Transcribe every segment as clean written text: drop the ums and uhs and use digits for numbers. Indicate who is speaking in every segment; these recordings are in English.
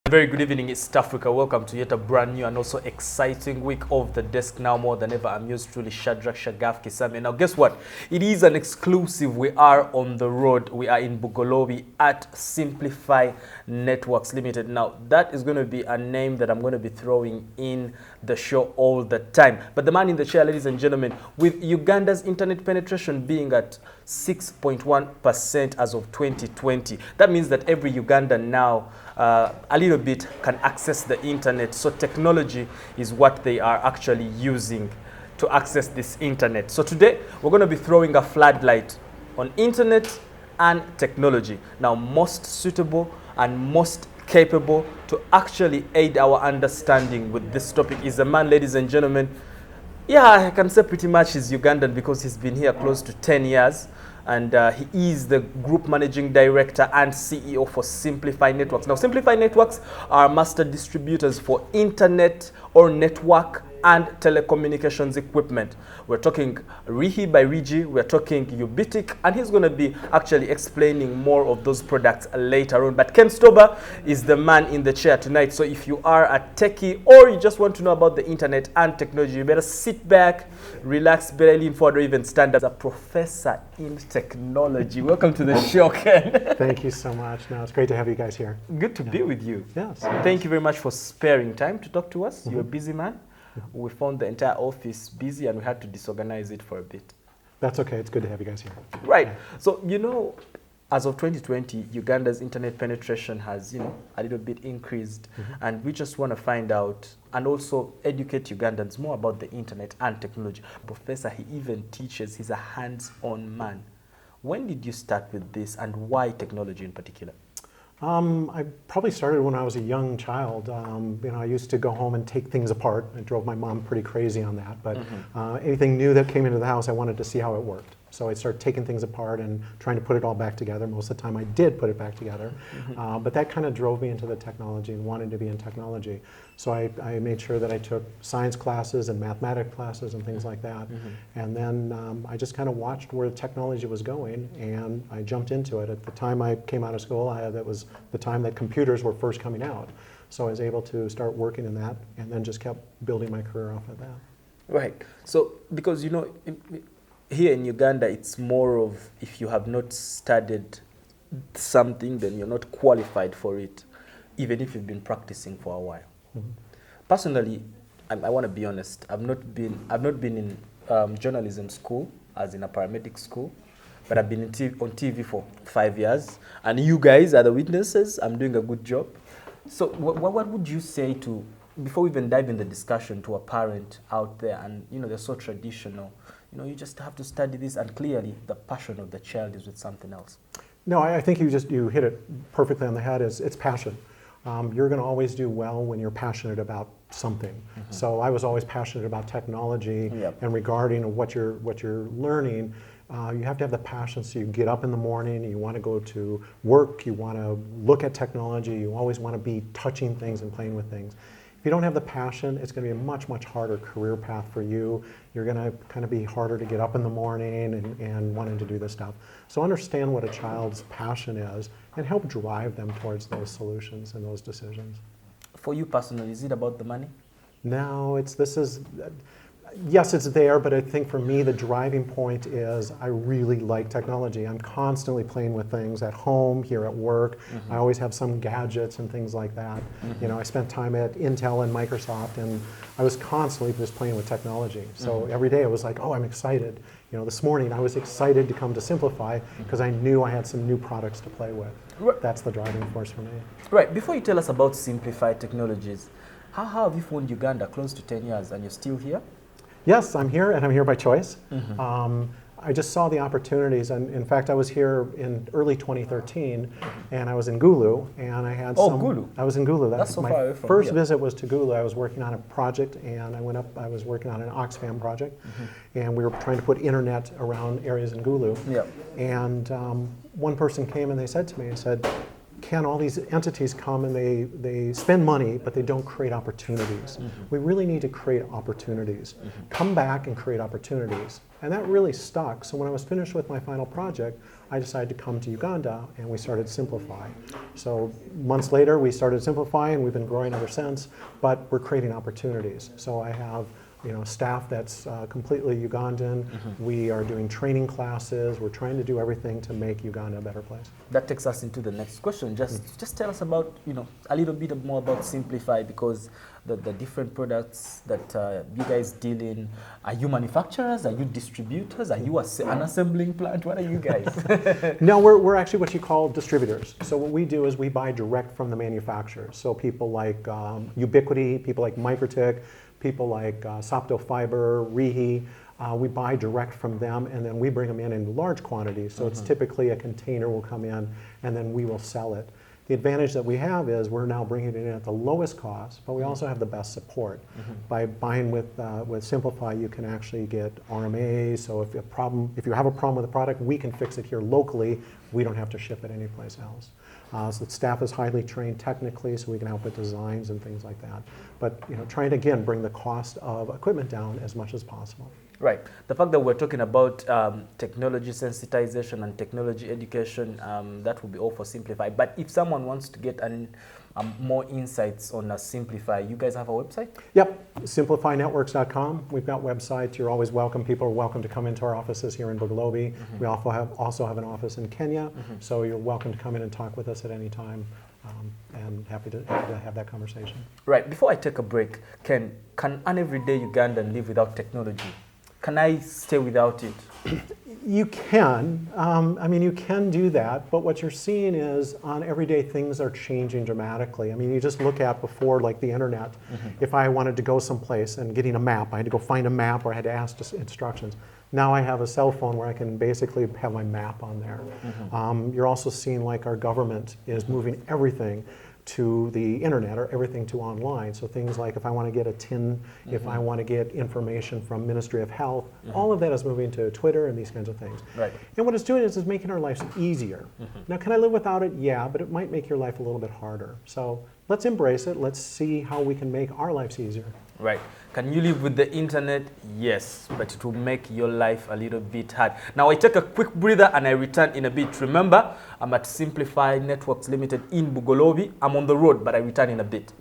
Speaker 1: Very good evening, East Africa. Welcome to yet a brand new and also exciting week of the desk. Now more than ever, I'm yours truly, Shadrach Shagaf Kisame. Now guess what? It is an exclusive. We are on the road. We are in Bugolobi at Simplifi Networks Limited. Now that is going to be a name that I'm going to be throwing in the show all the time. But the man in the chair, ladies and gentlemen, with Uganda's internet penetration being at 6.1% as of 2020, that means that every Ugandan now a little bit can access the internet. So technology is what they are actually using to access this internet. So today we're going to be throwing a floodlight on internet and technology. Now most suitable and most capable to actually aid our understanding with this topic is a man, ladies and gentlemen. Yeah, I can say pretty much he's Ugandan because he's been here close to 10 years. And he is the group managing director and CEO for Simplifi Networks. Now, Simplifi Networks are master distributors for internet or network and telecommunications equipment. We're talking Rihi by Rigi, we're talking Ubitic, and he's going to be actually explaining more of those products later on. But Ken Stobber is the man in the chair tonight. So if you are a techie or you just want to know about the internet and technology, you better sit back, relax, better lean forward, or even stand as a professor in technology. Welcome to the show, Ken.
Speaker 2: Thank you so much. No, it's great to have you guys here.
Speaker 1: Good to be with you.
Speaker 2: Yes.
Speaker 1: Thank you very much for sparing time to talk to us. You're a busy man. We found the entire office busy and we had to disorganize it for a bit.
Speaker 2: That's okay. It's good to have you guys here.
Speaker 1: Right. So, you know, as of 2020, Uganda's internet penetration has, a little bit increased. And we just want to find out and also educate Ugandans more about the internet and technology. Professor, he even teaches. He's a hands-on man. When did you start with this and why technology in particular?
Speaker 2: I probably started when I was a young child. I used to go home and take things apart. I drove my mom pretty crazy on that. But anything new that came into the house, I wanted to see how it worked. So I started taking things apart and trying to put it all back together. Most of the time I did put it back together. But that kind of drove me into the technology and wanted to be in technology. So I made sure that I took science classes and mathematics classes and things like that. And then I just kind of watched where the technology was going and I jumped into it. At the time I came out of school, that was the time that computers were first coming out. So I was able to start working in that and then just kept building my career off of that.
Speaker 1: Right. So because, here in Uganda, it's more of if you have not studied something, then you're not qualified for it, even if you've been practicing for a while. Personally, I want to be honest. I've not been in journalism school, as in a paramedic school, but I've been on TV for 5 years, and you guys are the witnesses. I'm doing a good job. So, what would you say to, before we even dive in the discussion, to a parent out there, and they're so traditional. You just have to study this, and clearly the passion of the child is with something else.
Speaker 2: No, I think you hit it perfectly on the head. It's passion. You're going to always do well when you're passionate about something. So I was always passionate about technology and regarding what you're learning. You have to have the passion, so you get up in the morning, you want to go to work, you want to look at technology, you always want to be touching things and playing with things. If you don't have the passion, it's going to be a much, much harder career path for you. You're going to kind of be harder to get up in the morning and wanting to do this stuff. So understand what a child's passion is and help drive them towards those solutions and those decisions.
Speaker 1: For you personally, is it about the money?
Speaker 2: No, yes, it's there, but I think for me the driving point is I really like technology. I'm constantly playing with things at home, here at work. I always have some gadgets and things like that. I spent time at Intel and Microsoft, and I was constantly just playing with technology. So every day I was like, oh, I'm excited. This morning I was excited to come to Simplifi because I knew I had some new products to play with. That's the driving force for me. Right.
Speaker 1: Before you tell us about Simplifi Technologies, how have you found Uganda close to 10 years and you're still here?
Speaker 2: Yes, I'm here, and I'm here by choice. I just saw the opportunities, and in fact, I was here in early 2013, and I was in Gulu, and I had
Speaker 1: Gulu.
Speaker 2: I was in Gulu.
Speaker 1: That's so
Speaker 2: my
Speaker 1: far away from
Speaker 2: first
Speaker 1: here.
Speaker 2: Visit was to Gulu. I was working on a project, and I was working on an Oxfam project, and we were trying to put internet around areas in Gulu. And one person came and they said to me, Ken, all these entities come and they spend money, but they don't create opportunities. We really need to create opportunities. Come back and create opportunities. And that really stuck. So when I was finished with my final project, I decided to come to Uganda and we started Simplifi. So months later, we started Simplifi and we've been growing ever since, but we're creating opportunities. So I have staff that's completely Ugandan. We are doing training classes. We're trying to do everything to make Uganda a better place.
Speaker 1: That takes us into the next question. Just tell us about, a little bit more about Simplifi, because the different products that you guys deal in. Are you manufacturers? Are you distributors? Are you an assembling plant? What are you guys?
Speaker 2: No, we're actually what you call distributors. So what we do is we buy direct from the manufacturers. So people like Ubiquity, people like Microtik, people like Sopto Fiber, Rihi, we buy direct from them and then we bring them in large quantities. So it's typically a container will come in and then we will sell it. The advantage that we have is we're now bringing it in at the lowest cost, but we also have the best support. By buying with Simplifi, you can actually get RMAs. So if you have a problem with the product, we can fix it here locally. We don't have to ship it anyplace else. So the staff is highly trained technically, so we can help with designs and things like that. But trying to again bring the cost of equipment down as much as possible.
Speaker 1: Right. The fact that we're talking about technology sensitization and technology education, that will be all for Simplifi. But if someone wants to get more insights on Simplifi, you guys have a website?
Speaker 2: Yep, SimplifiNetworks.com. We've got websites. You're always welcome. People are welcome to come into our offices here in Bugalobi. We also have an office in Kenya, so you're welcome to come in and talk with us at any time. And happy to have that conversation.
Speaker 1: Right. Before I take a break, can an everyday Ugandan live without technology? Can I stay without it?
Speaker 2: You can. You can do that, but what you're seeing is on everyday things are changing dramatically. You just look at before, like the internet. If I wanted to go someplace and getting a map, I had to go find a map or I had to ask instructions. Now I have a cell phone where I can basically have my map on there. You're also seeing like our government is moving everything to the internet or everything to online. So things like if I want to get a tin, if I want to get information from Ministry of Health, all of that is moving to Twitter and these kinds of things.
Speaker 1: Right.
Speaker 2: And what it's doing is it's making our lives easier. Now, can I live without it? Yeah, but it might make your life a little bit harder. So let's embrace it. Let's see how we can make our lives easier.
Speaker 1: Right. Can you live with the internet? Yes, but it will make your life a little bit hard. Now I take a quick breather and I return in a bit. Remember, I'm at Simplifi Networks Limited in Bugalobi. I'm on the road, but I return in a bit.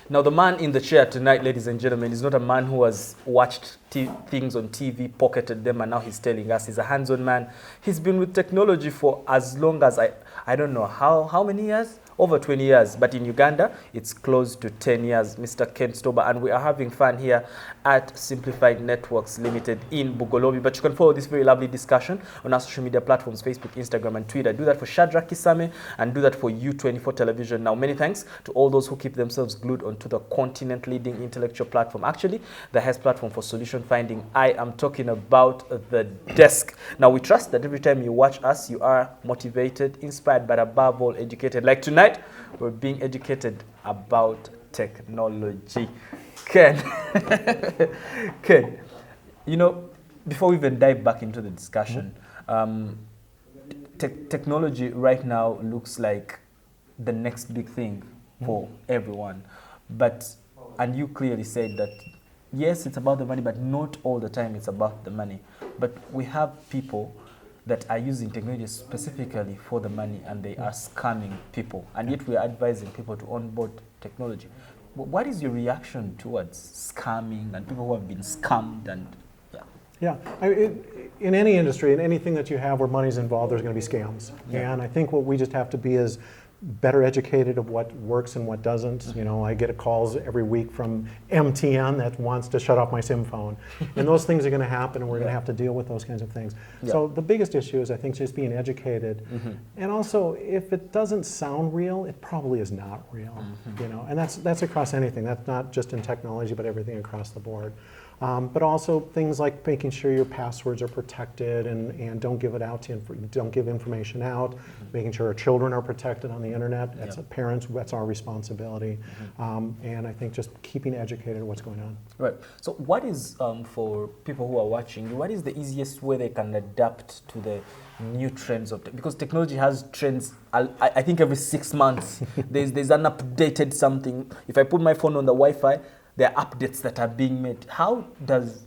Speaker 1: Now, the man in the chair tonight, ladies and gentlemen, is not a man who has watched things on TV, pocketed them, and now he's telling us he's a hands-on man. He's been with technology for as long as I don't know how many years? Over 20 years, but in Uganda, it's close to 10 years, Mr. Ken Stobber, and we are having fun here at Simplifi Networks Limited in Bugalobi. But you can follow this very lovely discussion on our social media platforms, Facebook, Instagram, and Twitter. Do that for Shadrach Kisame, and do that for U24 Television. Now, many thanks to all those who keep themselves glued onto the continent-leading intellectual platform, actually, the highest platform for solution finding. I am talking about The Desk. Now, we trust that every time you watch us, you are motivated, inspired, but above all, educated. Like tonight, we're being educated about technology. Ken, Ken, before we even dive back into the discussion, technology right now looks like the next big thing for everyone. And you clearly said that, yes, it's about the money, but not all the time it's about the money. But we have people that are using technology specifically for the money, and they are scamming people. And yet we are advising people to onboard technology. What is your reaction towards scamming and people who have been scammed? And
Speaker 2: in any industry, in anything that you have where money's involved, there's going to be scams. And I think what we just have to be is better educated of what works and what doesn't. I get calls every week from MTN that wants to shut off my SIM phone. And those things are going to happen, and we're going to have to deal with those kinds of things. So the biggest issue is, I think, just being educated. And also, if it doesn't sound real, it probably is not real. And that's across anything. That's not just in technology, but everything across the board. But also things like making sure your passwords are protected and don't give it out to don't give information out, making sure our children are protected on the internet. As parents, that's our responsibility. And I think just keeping educated on what's going on.
Speaker 1: Right. So what is, for people who are watching, what is the easiest way they can adapt to the new trends of because technology has trends. I think every 6 months there's an updated something. If I put my phone on the Wi-Fi, there are updates that are being made. How does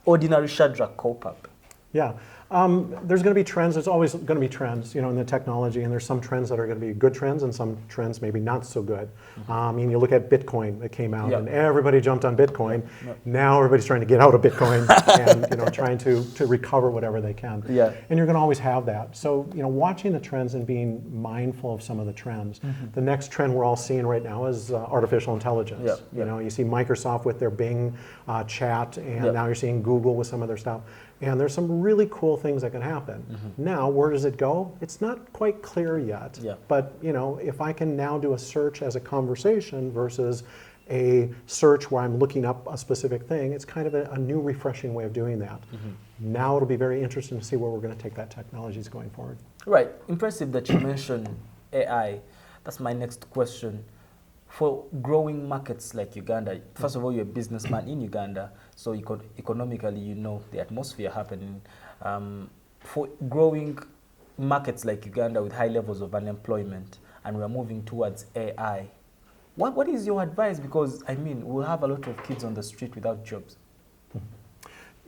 Speaker 1: ordinary Shadrach cope up?
Speaker 2: Yeah. There's going to be trends. There's always going to be trends, in the technology, and there's some trends that are going to be good trends and some trends maybe not so good. You look at Bitcoin that came out, and everybody jumped on Bitcoin. Now everybody's trying to get out of Bitcoin and trying to recover whatever they can.
Speaker 1: Yeah.
Speaker 2: And you're going to always have that. So watching the trends and being mindful of some of the trends. The next trend we're all seeing right now is artificial intelligence. You see Microsoft with their Bing chat, and now you're seeing Google with some of their stuff. And there's some really cool things that can happen. Now, where does it go? It's not quite clear yet. But if I can now do a search as a conversation versus a search where I'm looking up a specific thing, it's kind of a new, refreshing way of doing that. Now it'll be very interesting to see where we're going to take that technology going forward.
Speaker 1: Right. Impressive that you mentioned AI. That's my next question. For growing markets like Uganda, first of all, you're a businessman in Uganda, so economically, the atmosphere happening. For growing markets like Uganda with high levels of unemployment, and we're moving towards AI, what is your advice? Because, we'll have a lot of kids on the street without jobs.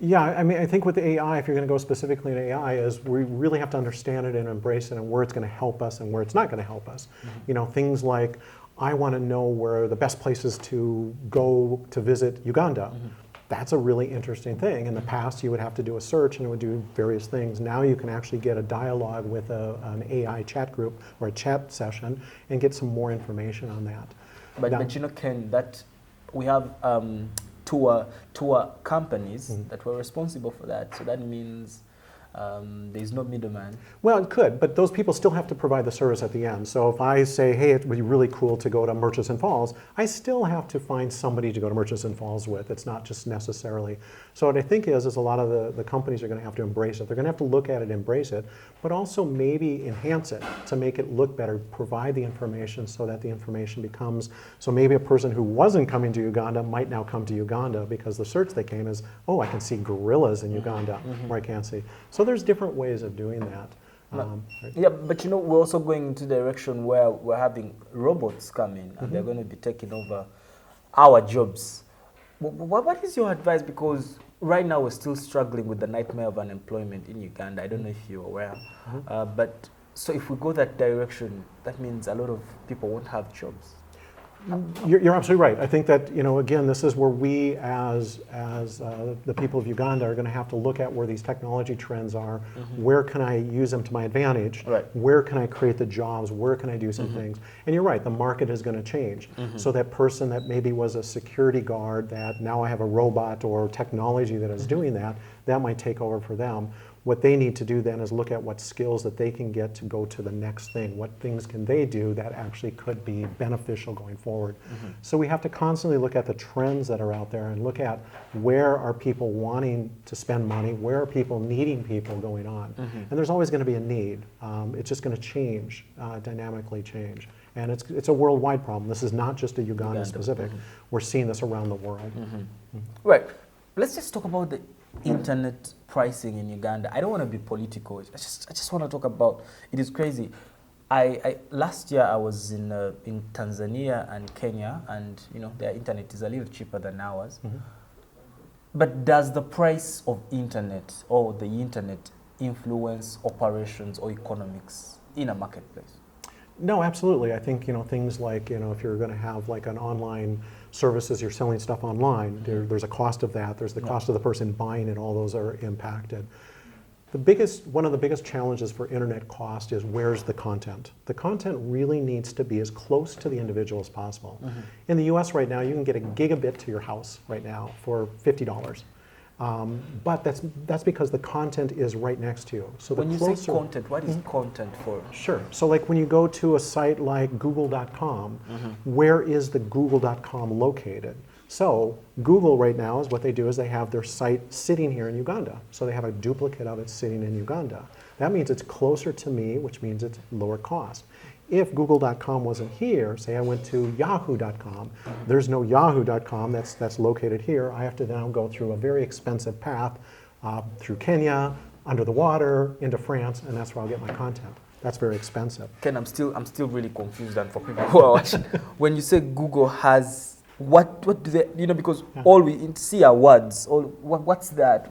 Speaker 2: Yeah, I think with AI, if you're going to go specifically in AI, is we really have to understand it and embrace it and where it's going to help us and where it's not going to help us. Things like, I want to know where the best places to go to visit Uganda. That's a really interesting thing. In the past, you would have to do a search and it would do various things. Now you can actually get a dialogue with an AI chat group or a chat session and get some more information on that.
Speaker 1: But Ken, that we have tour companies that were responsible for that. So that means there's no middleman.
Speaker 2: Well, it could, but those people still have to provide the service at the end. So if I say, hey, it would be really cool to go to Murchison Falls, I still have to find somebody to go to Murchison Falls with. It's not just necessarily. So what I think is a lot of the companies are going to have to embrace it. They're going to have to look at it, embrace it, but also maybe enhance it to make it look better, provide the information so that the information becomes, so maybe a person who wasn't coming to Uganda might now come to Uganda because the search they came is, oh, I can see gorillas in Uganda, or I can't see. So there's different ways of doing that.
Speaker 1: Yeah, but we're also going into the direction where we're having robots come in and they're going to be taking over our jobs. What is your advice? Because right now we're still struggling with the nightmare of unemployment in Uganda. I don't know if you're aware. But so if we go that direction, that means a lot of people won't have jobs.
Speaker 2: You're absolutely right. I think that, again, this is where we as the people of Uganda are going to have to look at where these technology trends are. Where can I use them to my advantage? Where can I create the jobs? Where can I do some things? And you're right, the market is going to change. So that person that maybe was a security guard that now I have a robot or technology that is doing that might take over for them. What they need to do then is look at what skills that they can get to go to the next thing. What things can they do that actually could be beneficial going forward? So we have to constantly look at the trends that are out there and look at where are people wanting to spend money, where are people needing people going on. And there's always going to be a need. It's just going to change, dynamically change. And it's a worldwide problem. This is not just a Uganda specific. We're seeing this around the world.
Speaker 1: Right. Let's just talk about the internet pricing in Uganda. I don't want to be political. I just want to talk about, it is crazy. Last year I was in Tanzania and Kenya, and their internet is a little cheaper than ours. But does the price of internet or the internet influence operations or economics in a marketplace?
Speaker 2: No, absolutely. I think things like if you're going to have like an online services, you're selling stuff online, there's a cost of that, there's the cost of the person buying it, all those are impacted. One of the biggest challenges for internet cost is where's the content? The content really needs to be as close to the individual as possible. In the US right now, you can get a gigabit to your house right now for $50. But that's because the content is right next to you. So
Speaker 1: when you say content, what is content for?
Speaker 2: Sure. So like when you go to a site like google.com, where is the google.com located? So Google right now is what they do is they have their site sitting here in Uganda. So they have a duplicate of it sitting in Uganda. That means it's closer to me, which means it's lower cost. If google.com wasn't here, say I went to yahoo.com, there's no yahoo.com that's located here. I have to now go through a very expensive path through Kenya, under the water, into France, and that's where I'll get my content. That's very expensive.
Speaker 1: Ken, I'm still really confused, and for people who are watching, when you say Google has, what do they, because all we see are words. What's that?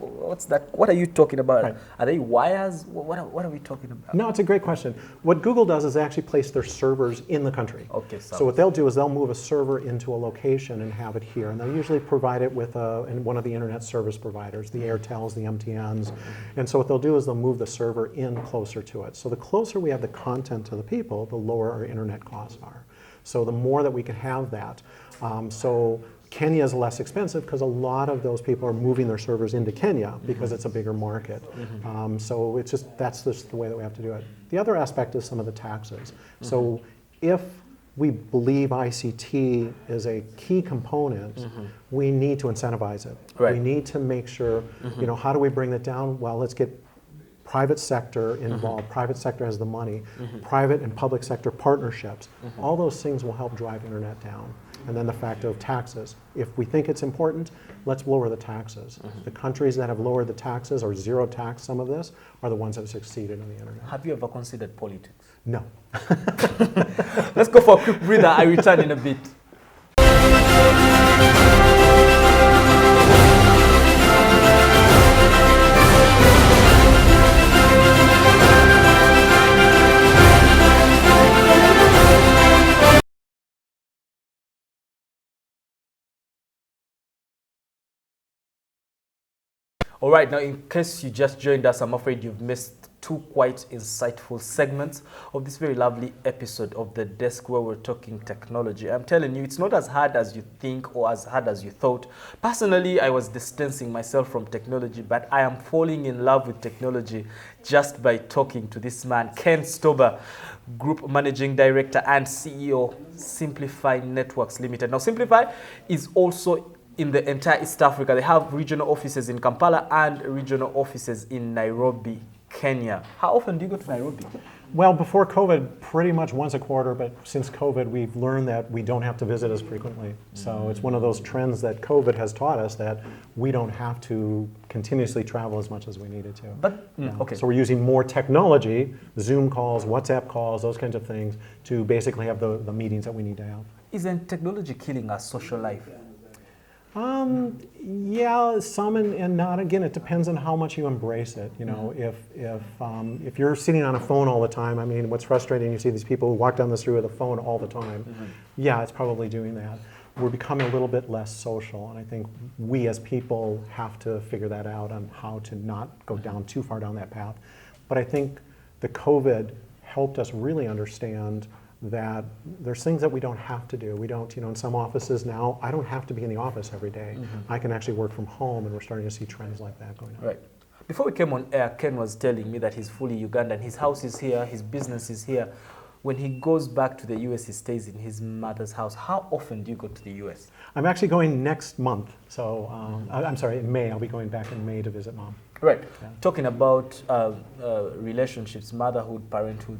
Speaker 1: What are you talking about?
Speaker 2: Right.
Speaker 1: Are they wires? What are we talking about?
Speaker 2: No, it's a great question. What Google does is they actually place their servers in the country.
Speaker 1: Okay,
Speaker 2: so what they'll do is they'll move a server into a location and have it here. And they'll usually provide it with one of the internet service providers, the Airtels, the MTNs. And so what they'll do is they'll move the server in closer to it. So the closer we have the content to the people, the lower our internet costs are. So the more that we can have that. So Kenya is less expensive because a lot of those people are moving their servers into Kenya because it's a bigger market. So that's just the way that we have to do it. The other aspect is some of the taxes. So if we believe ICT is a key component, we need to incentivize it.
Speaker 1: Right.
Speaker 2: We need to make sure, how do we bring that down? Well, let's get private sector involved. Private sector has the money. Private and public sector partnerships. All those things will help drive internet down. And then the factor of taxes. If we think it's important, let's lower the taxes. The countries that have lowered the taxes or zero tax some of this are the ones that have succeeded on the internet.
Speaker 1: Have you ever considered politics?
Speaker 2: No.
Speaker 1: Let's go for a quick breather. I return in a bit. All right, now in case you just joined us, I'm afraid you've missed two quite insightful segments of this very lovely episode of The Desk where we're talking technology. I'm telling you, it's not as hard as you think or as hard as you thought. Personally, I was distancing myself from technology, but I am falling in love with technology just by talking to this man, Ken Stobber, Group Managing Director and CEO, Simplifi Networks Limited. Now, Simplifi is also in the entire East Africa. They have regional offices in Kampala and regional offices in Nairobi, Kenya. How often do you go to Nairobi?
Speaker 2: Well, before COVID, pretty much once a quarter, but since COVID, we've learned that we don't have to visit as frequently. So it's one of those trends that COVID has taught us that we don't have to continuously travel as much as we needed to.
Speaker 1: But, okay.
Speaker 2: So we're using more technology, Zoom calls, WhatsApp calls, those kinds of things, to basically have the meetings that we need to have.
Speaker 1: Isn't technology killing our social life?
Speaker 2: Yeah, some and not. Again, it depends on how much you embrace it. If you're sitting on a phone all the time, I mean, what's frustrating, you see these people who walk down the street with a phone all the time. Yeah, it's probably doing that. We're becoming a little bit less social, and I think we as people have to figure that out on how to not go down too far down that path. But I think the COVID helped us really understand that there's things that we don't have to do. We don't, in some offices now, I don't have to be in the office every day. I can actually work from home, and we're starting to see trends like that going on.
Speaker 1: Right. Before we came on air, Ken was telling me that he's fully Ugandan. His house is here, his business is here. When he goes back to the US, he stays in his mother's house. How often do you go to the US?
Speaker 2: I'm actually going next month. So, I'm sorry, in May. I'll be going back in May to visit mom.
Speaker 1: Right. Yeah. Talking about relationships, motherhood, parenthood,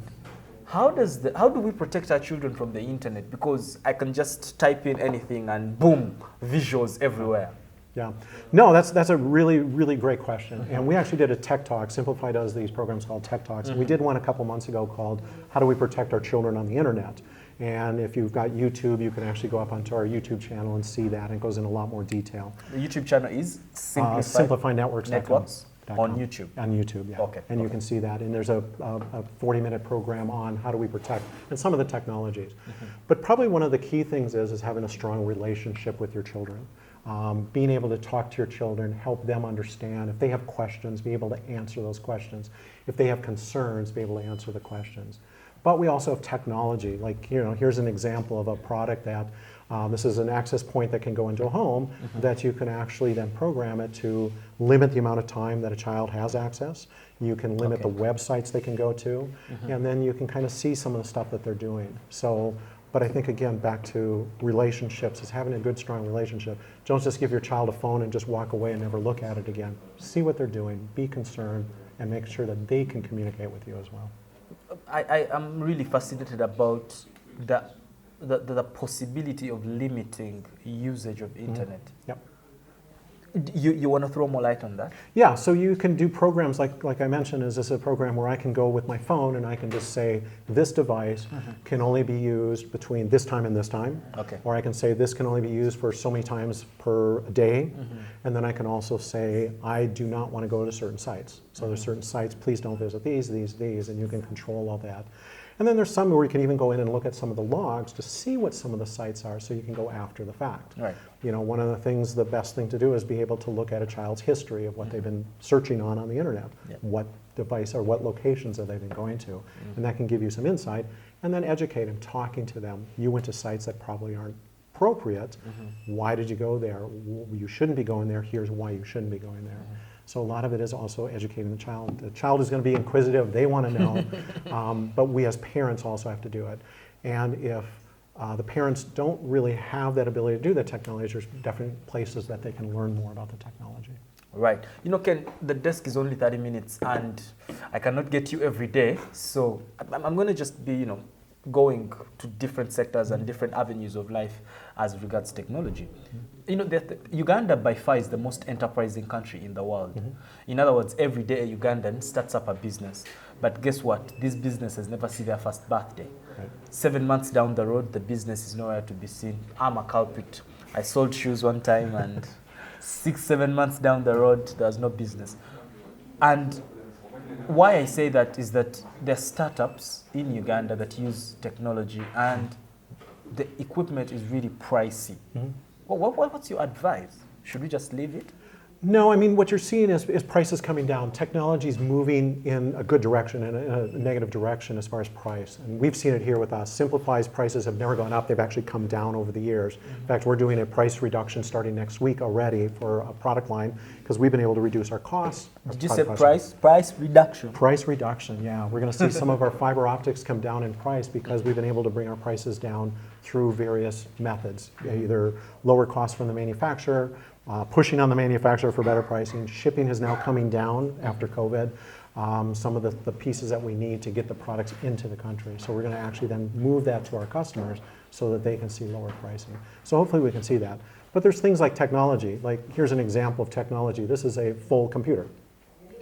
Speaker 1: how do we protect our children from the internet? Because I can just type in anything and boom, visuals everywhere.
Speaker 2: Yeah, no, that's a really, really great question. And we actually did a tech talk. Simplifi does these programs called tech talks. And we did one a couple months ago called How Do We Protect Our Children on the Internet? And if you've got YouTube, you can actually go up onto our YouTube channel and see that. And it goes in a lot more detail.
Speaker 1: The YouTube channel is
Speaker 2: Simplifi Networks.
Speaker 1: On YouTube?
Speaker 2: On YouTube, yeah.
Speaker 1: Okay.
Speaker 2: And you can see that. And there's a 40-minute program on how do we protect and some of the technologies. But probably one of the key things is having a strong relationship with your children. Being able to talk to your children, help them understand. If they have questions, be able to answer those questions. If they have concerns, be able to answer the questions. But we also have technology. Like, here's an example of a product that this is an access point that can go into a home that you can actually then program it to limit the amount of time that a child has access. You can limit the websites they can go to, and then you can kind of see some of the stuff that they're doing. So, But I think, again, back to relationships, is having a good, strong relationship. Don't just give your child a phone and just walk away and never look at it again. See what they're doing, be concerned, and make sure that they can communicate with you as well.
Speaker 1: I am really fascinated about the possibility of limiting usage of internet.
Speaker 2: Yep.
Speaker 1: You want to throw more light on that?
Speaker 2: Yeah, so you can do programs like I mentioned. Is this a program where I can go with my phone and I can just say this device can only be used between this time and this time,
Speaker 1: okay.
Speaker 2: Or I can say this can only be used for so many times per day, and then I can also say I do not want to go to certain sites. So there's certain sites, please don't visit these, and you can control all that. And then there's some where you can even go in and look at some of the logs to see what some of the sites are, so you can go after the fact.
Speaker 1: Right.
Speaker 2: You know, one of the things, the best thing to do is be able to look at a child's history of what they've been searching on the internet, what device or what locations have they been going to, and that can give you some insight. And then educate them, talking to them. You went to sites that probably aren't appropriate. Why did you go there? You shouldn't be going there. Here's why you shouldn't be going there. So a lot of it is also educating the child. The child is going to be inquisitive. They want to know. But we as parents also have to do it. And if the parents don't really have that ability to do the technology, there's definitely places that they can learn more about the technology.
Speaker 1: Right. You know, Ken, the desk is only 30 minutes and I cannot get you every day. So I'm going to just be, going to different sectors and different avenues of life as regards technology. You know, Uganda by far is the most enterprising country in the world. In other words, every day a Ugandan starts up a business. But guess what? This business has never seen their first birthday. Right. 7 months down the road, the business is nowhere to be seen. I'm a culprit. I sold shoes one time and 6-7 months down the road, there's no business. And why I say that is that there are startups in Uganda that use technology and the equipment is really pricey. What's your advice? Should we just leave it?
Speaker 2: No, I mean, what you're seeing is prices coming down. Technology is moving in a good direction and in a negative direction as far as price. And we've seen it here with us. Simplifi's prices have never gone up. They've actually come down over the years. In fact, we're doing a price reduction starting next week already for a product line because we've been able to reduce our costs.
Speaker 1: Did you say price reduction?
Speaker 2: Price reduction, yeah. We're going to see some of our fiber optics come down in price because we've been able to bring our prices down through various methods, either lower costs from the manufacturer, pushing on the manufacturer for better pricing. Shipping is now coming down after COVID. Some of the pieces that we need to get the products into the country. So we're going to actually then move that to our customers so that they can see lower pricing. So hopefully we can see that. But there's things like technology. Like here's an example of technology. This is a full computer.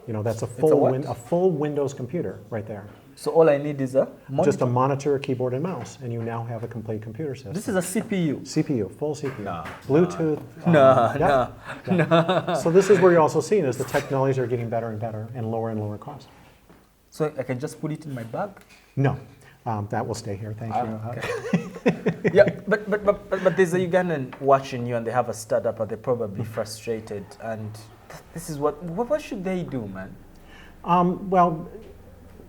Speaker 2: You know, that's a full Windows computer right there.
Speaker 1: So all I need is a monitor?
Speaker 2: Just a monitor, a keyboard, and mouse, and you now have a complete computer system.
Speaker 1: This is a CPU?
Speaker 2: CPU, full CPU.
Speaker 1: No.
Speaker 2: Bluetooth.
Speaker 1: No.
Speaker 2: So this is where you're also seeing is the technologies are getting better and better and lower cost.
Speaker 1: So I can just put it in my bag?
Speaker 2: No. That will stay here, thank you.
Speaker 1: Okay. Yeah, but there's a Ugandan watching you and they have a startup and they're probably frustrated. And this is what should they do, man?
Speaker 2: Well,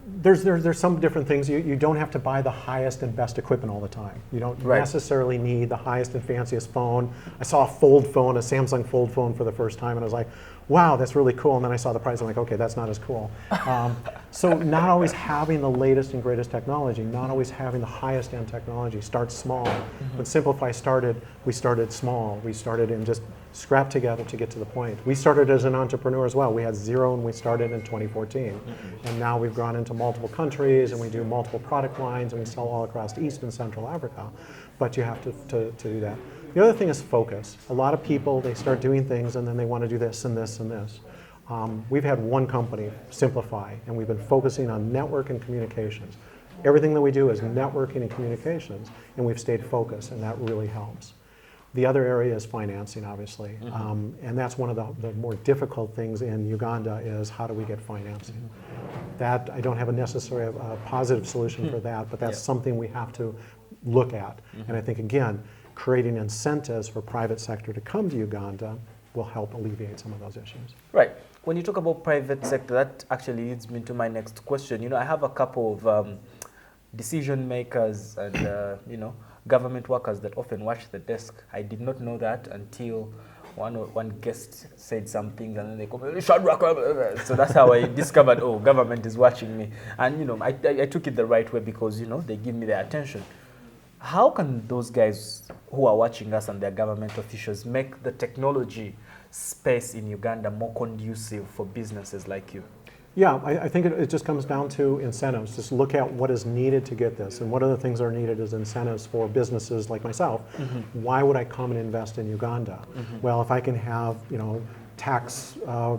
Speaker 2: there's some different things. You don't have to buy the highest and best equipment all the time. You don't necessarily need the highest and fanciest phone. I saw a fold phone, a Samsung fold phone for the first time, and I was like, wow, that's really cool. And then I saw the price, I'm like, okay, that's not as cool. So not always having the latest and greatest technology, not always having the highest end technology. Start small. When Simplifi started, we started small. We started and just scrapped together to get to the point. We started as an entrepreneur as well. We had zero when we started in 2014. And now we've gone into multiple countries and we do multiple product lines and we sell all across East and Central Africa. But you have to do that. The other thing is focus. A lot of people, they start doing things and then they want to do this and this and this. We've had one company, Simplifi, and we've been focusing on network and communications. Everything that we do is networking and communications, and we've stayed focused, and that really helps. The other area is financing, obviously, and that's one of the more difficult things in Uganda is how do we get financing? That, I don't have a necessarily a positive solution for that, but that's something we have to look at. And I think, again, creating incentives for private sector to come to Uganda will help alleviate some of those issues.
Speaker 1: Right. When you talk about private sector, that actually leads me to my next question. You know, I have a couple of decision makers and, government workers that often watch the desk. I did not know that until one guest said something and then they come, so that's how I discovered, oh, government is watching me. And, I took it the right way because, they give me their attention. How can those guys who are watching us and their government officials make the technology space in Uganda more conducive for businesses like you?
Speaker 2: Yeah, I think it just comes down to incentives. Just look at what is needed to get this. And one of the things that are needed is incentives for businesses like myself. Why would I come and invest in Uganda? Well, if I can have, tax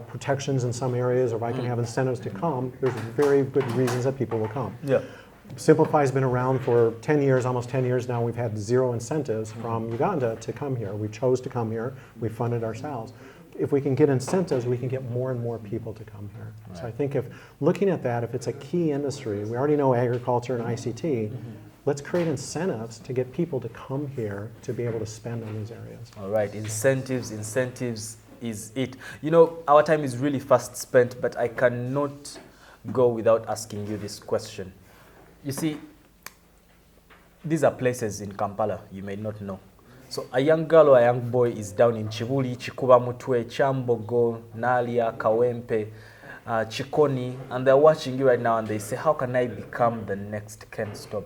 Speaker 2: protections in some areas, or if I can have incentives to come, there's very good reasons that people will come.
Speaker 1: Yeah.
Speaker 2: Simplifi has been around for 10 years, almost 10 years now. We've had zero incentives from Uganda to come here. We chose to come here. We funded ourselves. If we can get incentives, we can get more and more people to come here. Right. So I think if looking at that, if it's a key industry, we already know agriculture and ICT, let's create incentives to get people to come here to be able to spend on these areas.
Speaker 1: All right, incentives is it. Our time is really fast spent, but I cannot go without asking you this question. You see, these are places in Kampala you may not know. So a young girl or a young boy is down in Chibuli, Chikuba Mutwe, Chambogo, Nalia, Kawempe, Chikoni, and they're watching you right now and they say, how can I become the next Ken Stobber?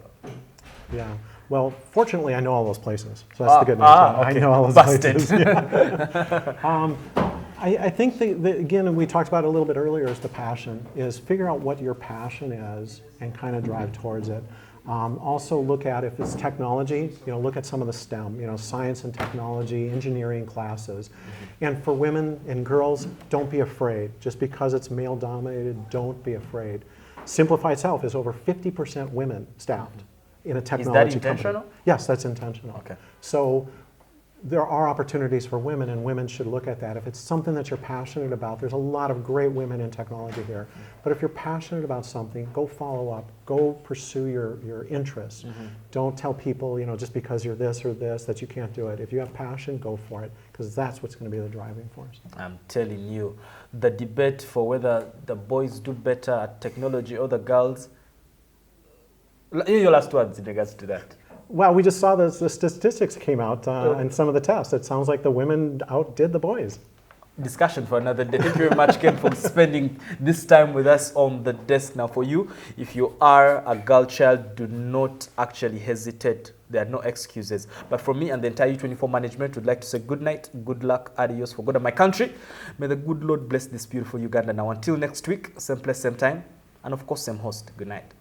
Speaker 1: Yeah.
Speaker 2: Well, fortunately, I know all those places. So that's the good news. Okay. I know all those places. Yeah. I think, again, we talked about it a little bit earlier, is the passion, is figure out what your passion is and kind of drive towards it. Also look at, if it's technology, look at some of the STEM, science and technology, engineering classes. And for women and girls, don't be afraid. Just because it's male dominated, don't be afraid. Simplifi itself is over 50% women staffed in a technology company.
Speaker 1: Is that intentional?
Speaker 2: Yes, that's intentional.
Speaker 1: Okay.
Speaker 2: So there are opportunities for women, and women should look at that. If it's something that you're passionate about, there's a lot of great women in technology here. But if you're passionate about something, go follow up, go pursue your interests. Don't tell people, just because you're this or this, that you can't do it. If you have passion, go for it, because that's what's going to be the driving force.
Speaker 1: I'm telling you, the debate for whether the boys do better at technology or the girls, your last words in regards to that.
Speaker 2: Well, we just saw the statistics came out in some of the tests. It sounds like the women outdid the boys.
Speaker 1: Discussion for another day. Thank you very much, Ken, for spending this time with us on the desk. Now, for you, if you are a girl child, do not actually hesitate. There are no excuses. But from me and the entire U24 management, we'd like to say good night, good luck, adios, for God and my country. May the good Lord bless this beautiful Uganda. Now, until next week, same place, same time, and of course, same host. Good night.